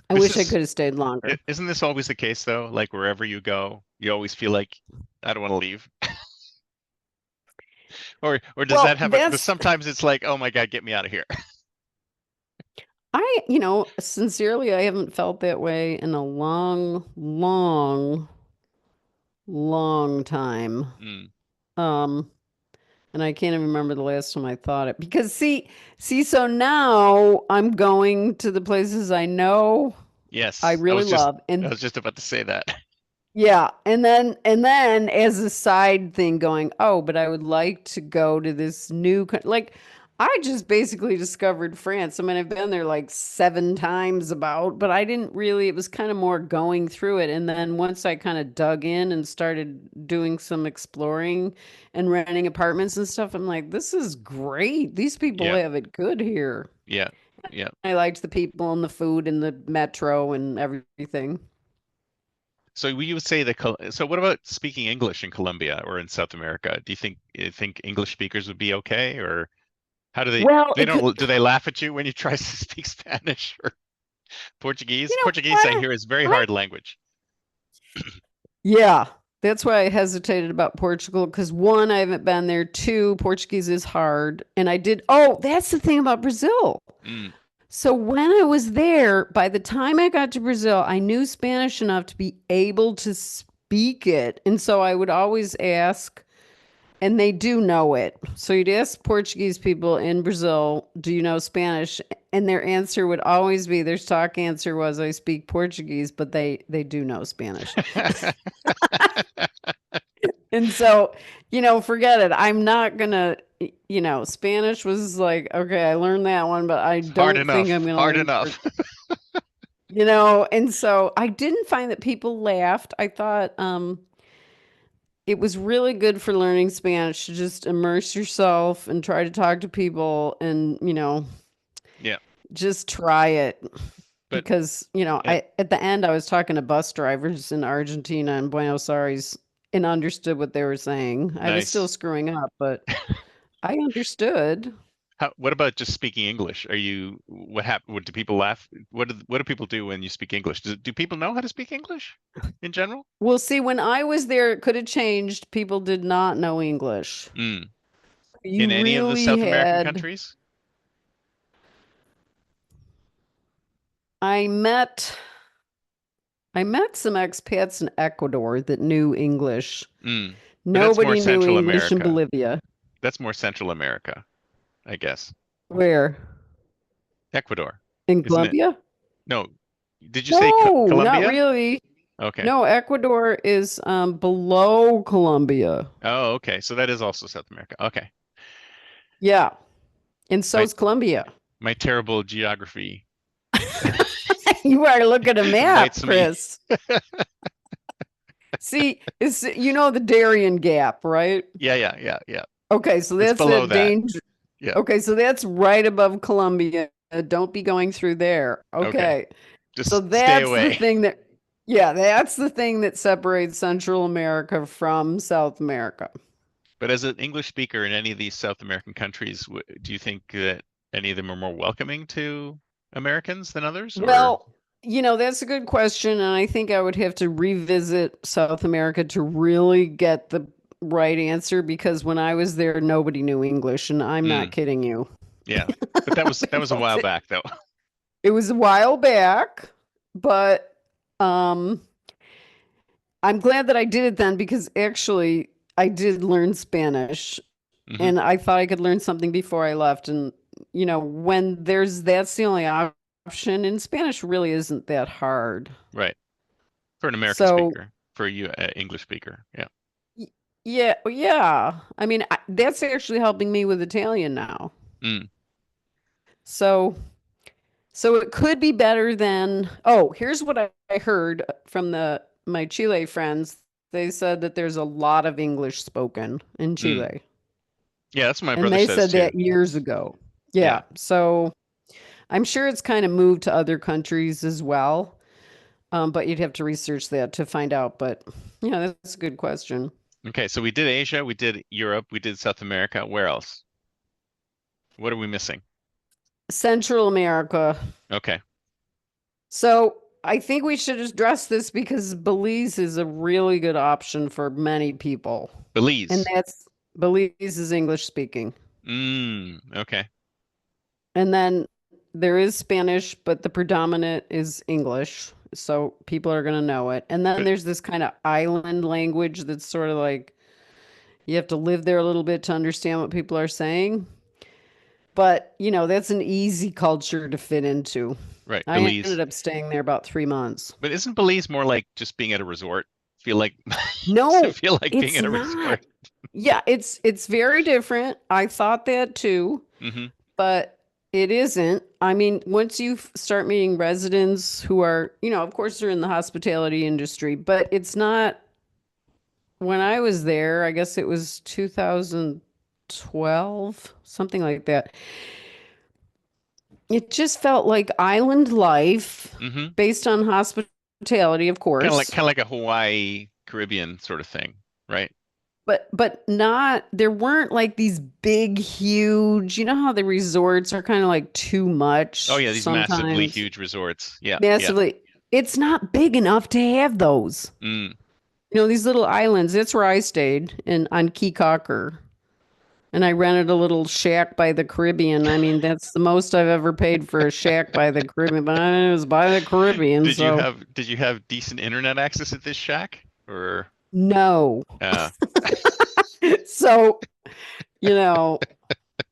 I Is wish I this could have stayed longer. isn't this always the case though? Like wherever you go, you always feel like I don't want to leave. Or does that Well, happen? But sometimes it's like, oh my God, get me out of here. sincerely, I haven't felt that way in a long, long, long time. Mm. Um, and I can't even remember the last time I thought it because so now I'm going to the places I know I Yes, really love, I and was just about to say that. yeah, and then as a side thing going, oh, but I would like to go to this like I just basically discovered France. I mean, I've been there like 7 times about, but I didn't really, it was kind of more going through it. And then once I kind of dug in and started doing some exploring and renting apartments and stuff, I'm like, this is great. These people Yeah, have it good here. yeah, yeah. I liked the people and the food and the metro and everything. So you would say that, so what about speaking English in Colombia or in South America? Do you think English speakers would be okay? Or how do Well, they don't, do they laugh at you when you try to speak Spanish or Portuguese? you know Portuguese, I what? hear, is very I hard language. Yeah, that's why I hesitated about Portugal because one, I haven't been there. Two, Portuguese is hard. And I did, oh, that's the thing about Brazil. Mm. So when I was there, by the time I got to Brazil, I knew Spanish enough to be able to speak it. And so I would always ask, and they do know it. So you'd ask Portuguese people in Brazil, do you know Spanish? And their answer would always be, their stock answer was, I speak Portuguese, but they do know Spanish. And so, forget it. I'm not gonna, Spanish was like, okay, I learned that one, but I Hard don't enough. think I'm gonna Hard learn enough. and so I didn't find that people laughed. I thought it was really good for learning Spanish to just immerse yourself and try to talk to people and, Yeah. just try it. But Because, it, at the end I was talking to bus drivers in Argentina and Buenos Aires and understood what they were saying. I was still nice. screwing up, but I understood. What about just speaking English? What happened? What do people laugh? What do people do when you speak English? Do people know how to speak English in general? Well, see, when I was there, it could have changed. People did not know English. Mm. You In any of the really South American had. countries? I met I met some expats in Ecuador that knew English. Mm. But that's more Nobody knew Central English in America. Bolivia. That's more Central America, I guess. Where? Ecuador, In isn't it? Colombia? No. Did you say No, not Colombia? really. Okay. No, Ecuador is below Colombia. Oh, okay. So that is also South America. Okay. Yeah. And so My is Colombia. my terrible geography You are looking at a map, bites me. Chris. See, it's the Darien Gap, right? Yeah. Okay, so It's that's below that that. danger. Yeah. Okay, so that's right above Colombia. Don't be going through there. Okay. Okay. So Just stay that's the away. thing yeah, that's the thing that separates Central America from South America. But as an English speaker in any of these South American countries, do you think that any of them are more welcoming to Americans than others, or? Well, that's a good question. And I think I would have to revisit South America to really get the right answer because when I was there, nobody knew English. And I'm not Mm, kidding you. yeah. But that was a while back though. It was a while back, but um, I'm glad that I did it then because actually I did learn Spanish Hmm. and I thought I could learn something before I left. And, when that's the only option, and Spanish really isn't that hard. Right. For an American So, speaker, for you, English speaker. Yeah. y- yeah, yeah. I mean, that's actually helping me with Italian now. Mm, So, so it could be better than, oh, here's what I heard from my Chile friends. They said that there's a lot of English spoken in mm. Chile. Yeah, that's what my And brother they says said too. that years ago. Yeah. Yeah. So I'm sure it's kind of moved to other countries as well. But you'd have to research that to find out. But yeah, that's a good question. Okay, so we did Asia, we did Europe, we did South America. Where else? What are we missing? Central America. Okay. So I think we should address this because Belize is a really good option for many people. And Belize. Belize is English speaking. Okay. And then there is Spanish, but the predominant is English. So people are going to know it. And then But there's this kind of island language that's sort of like you have to live there a little bit to understand what people are saying. But, that's an easy culture to fit into. right, I Belize. ended up staying there about 3 months. But isn't Belize more like just being at a resort? Feel like does it No, feel like being it's at a not. resort? Yeah, it's very different. I thought that too, Hmm. but it isn't. I mean, once you start meeting residents who are, of course they're in the hospitality industry, but it's not. When I was there, I guess it was 2012, something like that. It just felt like island life Hmm. based on hospitality, of course. Kind of like a Hawaii, Caribbean sort of thing, right? But not, there weren't like these big, huge, how the resorts are kind of like too Oh much yeah, these massively sometimes. huge resorts. Yeah. Massively. It's not big enough to have those. Mm, these little islands. That's where I stayed in on Key Cocker. And I rented a little shack by the Caribbean. I mean, that's the most I've ever paid for a shack by the Caribbean, but it was by the Caribbean, so Did you have decent internet access at this shack? Or no. uh So, you know,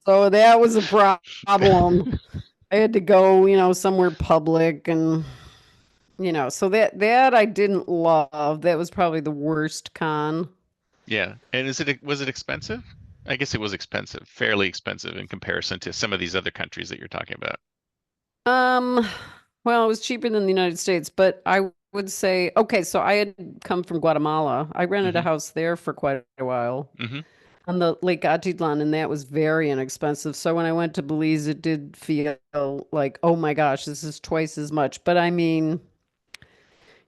so that was a problem. I had to go, somewhere public and so that I didn't love. That was probably the worst con. yeah. And was it expensive? I guess it was expensive, fairly expensive in comparison to some of these other countries that you're talking about. Um, well, it was cheaper than the United States, but I would say, okay, so I had come from Guatemala. I rented a Hmm. house there for quite a while Hmm. on the Lake Atitlan, and that was very inexpensive. So when I went to Belize, it did feel like, oh my gosh, this is twice as much. But I mean,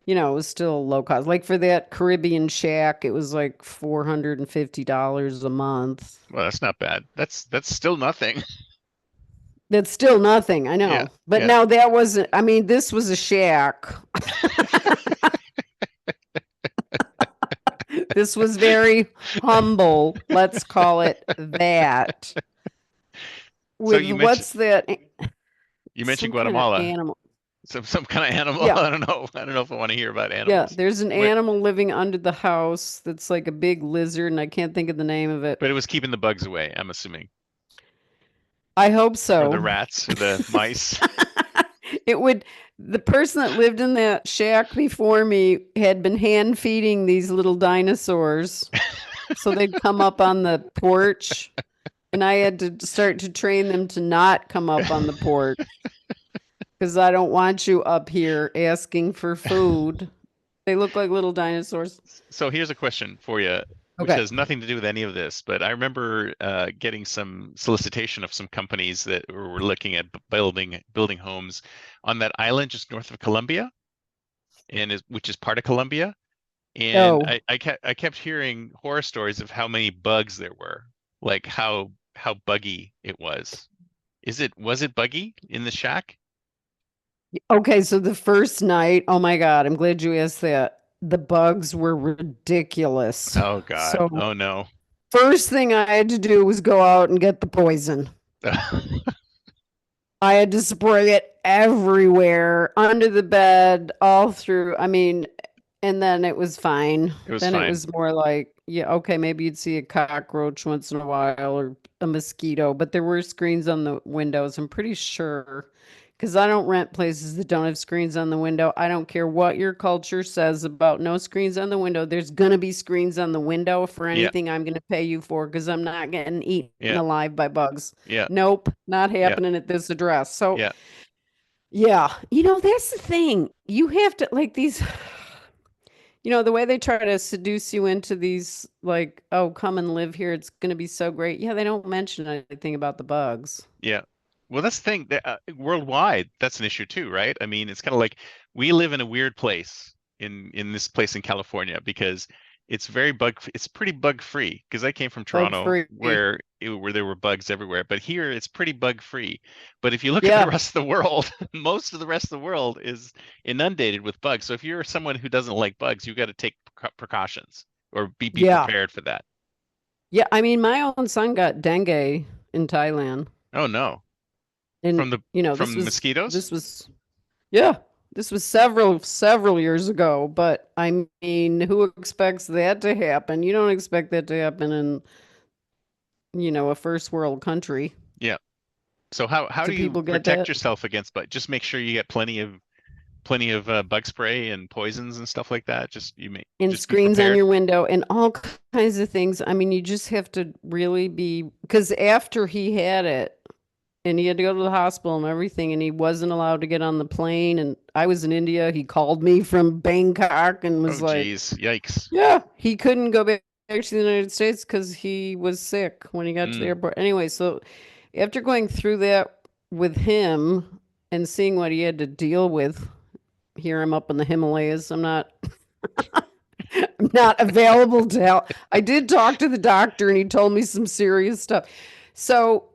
it was still low cost. Like for that Caribbean shack, it was like $450 a month. Well, that's not bad. That's still nothing. That's still nothing, I Yeah. know. But Yeah. now that wasn't, I mean, this was a shack. This was very humble. Let's call it that. So With what's that? you mentioned Some kind of Guatemala. animal. Some kind of animal. Yeah. I don't know. I don't know if I want to hear about Yeah. animals. There's an Wait, animal living under the house that's like a big lizard, and I can't think of the name of it. but it was keeping the bugs away, I'm assuming. I hope Or the so. rats or the mice. It would, the person that lived in that shack before me had been hand feeding these little dinosaurs. So they'd come up on the porch, and I had to start to train them to not come up on the porch because I don't want you up here asking for food. They look like little dinosaurs. So here's a question for you, which Okay. has nothing to do with any of this, but I remember getting some solicitation of some companies that were looking at building homes on that island just north of Colombia, which is part of Colombia. And Oh, I kept hearing horror stories of how many bugs there were, like how buggy it was. Was it buggy in the shack? okay. So the first night, oh my God, I'm glad you asked that. The bugs were ridiculous. Oh God. So Oh no. first thing I had to do was go out and get the poison. I had to spray it everywhere, under the bed, all through. I mean, and then it was fine. It was Then it fine. was more like, yeah, okay, maybe you'd see a cockroach once in a while or a mosquito, but there were screens on the windows. I'm pretty sure because I don't rent places that don't have screens on the window. I don't care what your culture says about no screens on the window. There's going to be screens on the window for Yeah. anything I'm going to pay you for because I'm not getting eaten Yeah. alive by bugs. Yeah. Nope, not Yeah. happening at this address. So, Yeah. yeah, that's the thing. You have to like these, the way they try to seduce you into these, like, oh, come and live here. It's going to be so great. Yeah, they don't mention anything about the bugs. Yeah. Well, that's the thing. Worldwide, that's an issue too, right? I mean, it's kind of like we live in a weird place in this place in California because it's pretty bug free because I came from Bug Toronto free. where there were bugs everywhere, but here it's pretty bug free. But if you look at the Yeah, rest of the world, most of the rest of the world is inundated with bugs. So if you're someone who doesn't like bugs, you got to take precautions or be yeah, prepared for that. yeah. I mean, my own son got dengue in Thailand, Oh no. and From the this from was mosquitoes? this was yeah, this was several years ago. But I mean, who expects that to happen? You don't expect that to happen in a first world country. Yeah. So how Do do you people get protect that? yourself against bug? Just make sure you get plenty of bug spray and poisons and stuff like that. And Just be screens on prepared. your window and all kinds of things. I mean, you just have to really be because after he had it and he had to go to the hospital and everything, and he wasn't allowed to get on the plane. And I was in India. He called me from Bangkok and Oh was like, geez, yikes. yeah, he couldn't go back to the United States because he was sick when he got to the Mm. airport. Anyway, so after going through that with him and seeing what he had to deal with, here I'm up in the Himalayas. I'm not available to help. I did talk to the doctor and he told me some serious stuff. So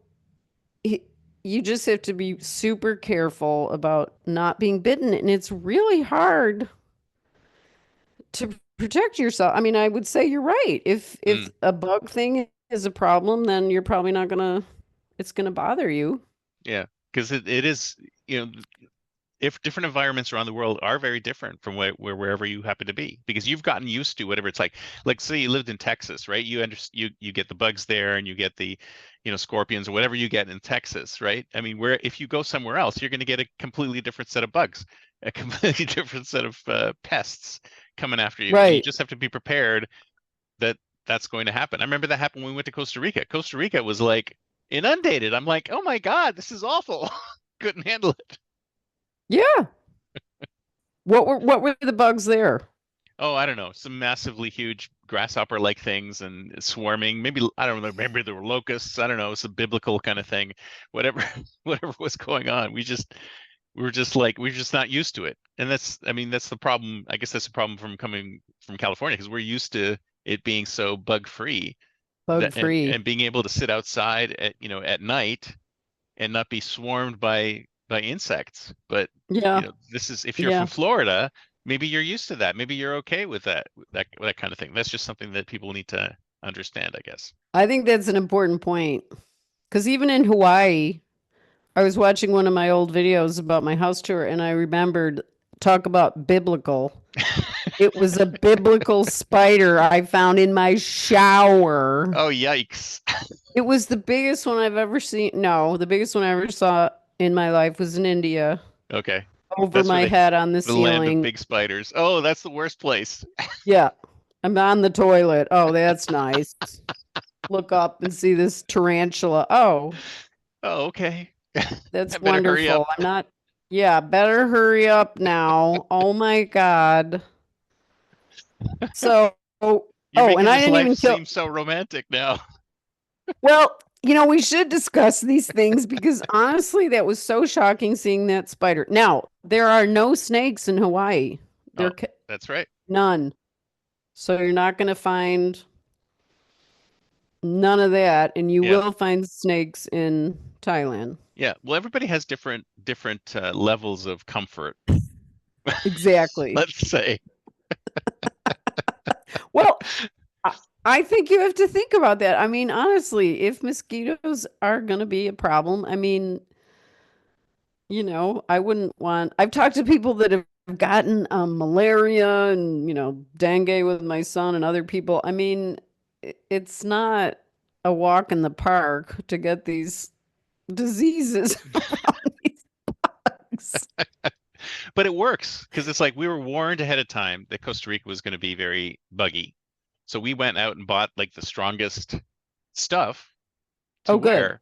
he, you just have to be super careful about not being bitten. And it's really hard to protect yourself. I mean, I would say you're right. If Mm, a bug thing is a problem, then you're probably not gonna it's gonna bother you. yeah, because it is, if different environments around the world are very different from wherever you happen to be, because you've gotten used to whatever it's like. Like say you lived in Texas, right? You get the bugs there, and you get the, scorpions or whatever you get in Texas, right? I mean, where if you go somewhere else, you're going to get a completely different set of bugs, a completely different set of pests coming after you, and you Right. just have to be prepared that that's going to happen. I remember that happened when we went to Costa Rica. Costa Rica was like inundated. I'm like, oh my God, this is awful. Couldn't handle it. Yeah. What were the bugs there? Oh, I don't know, some massively huge grasshopper-like things and swarming. Maybe I don't know. Maybe there were locusts. I don't know. It's a biblical kind of thing. Whatever, whatever was going on, we're just not used to it. And I mean, that's the problem. I guess that's the problem from coming from California because we're used to it being so bug-free Bug that free. and being able to sit outside at night and not be swarmed by insects. But Yeah. this is if you're from Yeah. Florida, maybe you're used to that. Maybe you're okay with that kind of thing. That's just something that people need to understand, I guess. I think that's an important point. Because even in Hawaii, I was watching one of my old videos about my house tour and I remembered talk about biblical. It was a biblical spider I found in my shower. Oh, yikes. It was the biggest one I've ever seen. No, the biggest one I ever saw in my life was in India, Okay. over That's where my head on the the land of ceiling. big spiders. Oh, that's the worst place. Yeah, I'm on the toilet. Oh, that's nice. Look up and see this tarantula. Oh, Oh, okay. I that's better hurry up. wonderful. I'm not, yeah, better hurry up now. Oh my God. So, oh, You're and making I this didn't life even kill. seem so romantic now. Well, we should discuss these things because honestly, that was so shocking seeing that spider. Now, there are no snakes in Hawaii. Oh, There that's right. none. So you're not going to find none of that, and you Yeah. will find snakes in Thailand. Yeah. Well, everybody has different levels of comfort, Exactly. let's say. Well, I I think you have to think about that. I mean, honestly, if mosquitoes are going to be a problem, I mean, I wouldn't want. I've talked to people that have gotten malaria and, dengue with my son and other people. I mean, it's not a walk in the park to get these diseases from these bugs. But it works because it's like we were warned ahead of time that Costa Rica was going to be very buggy. So we went out and bought like the strongest stuff to Oh, good. wear,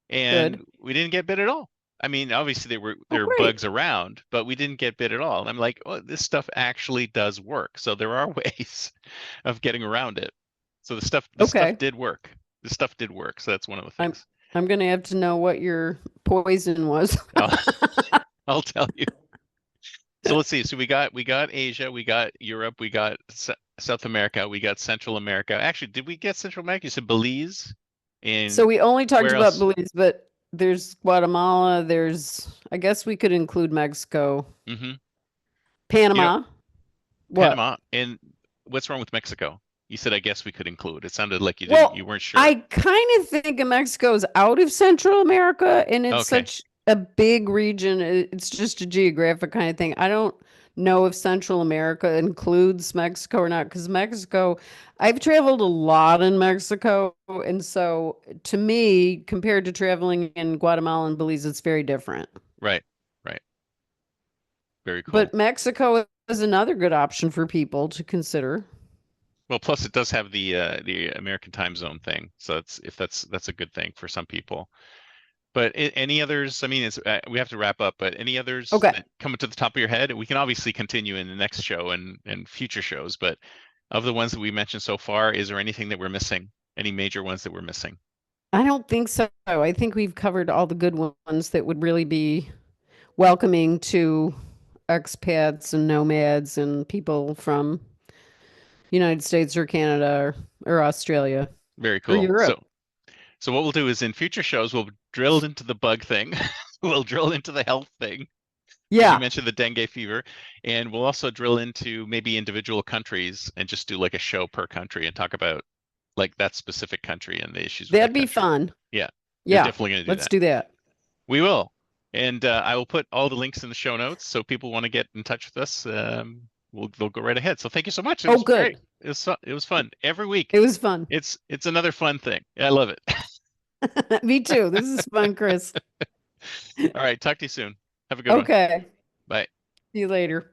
and Good. we didn't get bit at all. I mean, obviously Oh, there were great. bugs around, but we didn't get bit at all. And I'm like, oh, this stuff actually does work. So there are ways of getting around it. So the stuff Okay. did work. The stuff did work. So that's one of the I'm things. I'm gonna have to know what your poison was. I'll, I'll tell you. So let's see. So we got Asia, we got Europe, we got South America, we got Central America. Actually, did we get Central America? You said Belize, So and we only talked where about else? Belize, but there's Guatemala, I guess we could include Mexico, Hmm. You know, Panama. What? Panama. And what's wrong with Mexico? You said I guess we could include. It sounded like Well, you weren't sure. I kind of think of Mexico as out of Central America, and it's Okay, such a big region. It's just a geographic kind of thing. I don't know if Central America includes Mexico or not, because I've traveled a lot in Mexico, and so to me, compared to traveling in Guatemala and Belize, it's very different. right, right. Very cool. But Mexico is another good option for people to consider. Well, plus it does have the American time zone thing, so that's a good thing for some people. But any others? I mean, we have to wrap up. But any others Okay. that come to the top of your head? We can obviously continue in the next show and future shows. But of the ones that we mentioned so far, is there anything that we're missing? Any major ones that we're missing? I don't think so. I think we've covered all the good ones that would really be welcoming to expats and nomads and people from United States or Canada or Australia Very or cool. Europe. So what we'll do is in future shows we'll drill into the bug thing, we'll drill into the health thing, because you Yeah, mentioned the dengue fever, and we'll also drill into maybe individual countries and just do like a show per country and talk about like that specific country and the issues with that'd that be country. fun. Yeah, we're Yeah, definitely going to do let's that. do that. We will. And I will put all the links in the show notes so people want to get in touch with us. They'll go right ahead. So thank you so much. It Oh, was great. good. It was fun. Every week, It was fun. it's another fun thing. I love it. Me too. This is fun, Chris. All right, talk to you soon. Have a good one. Okay. Bye. See you later.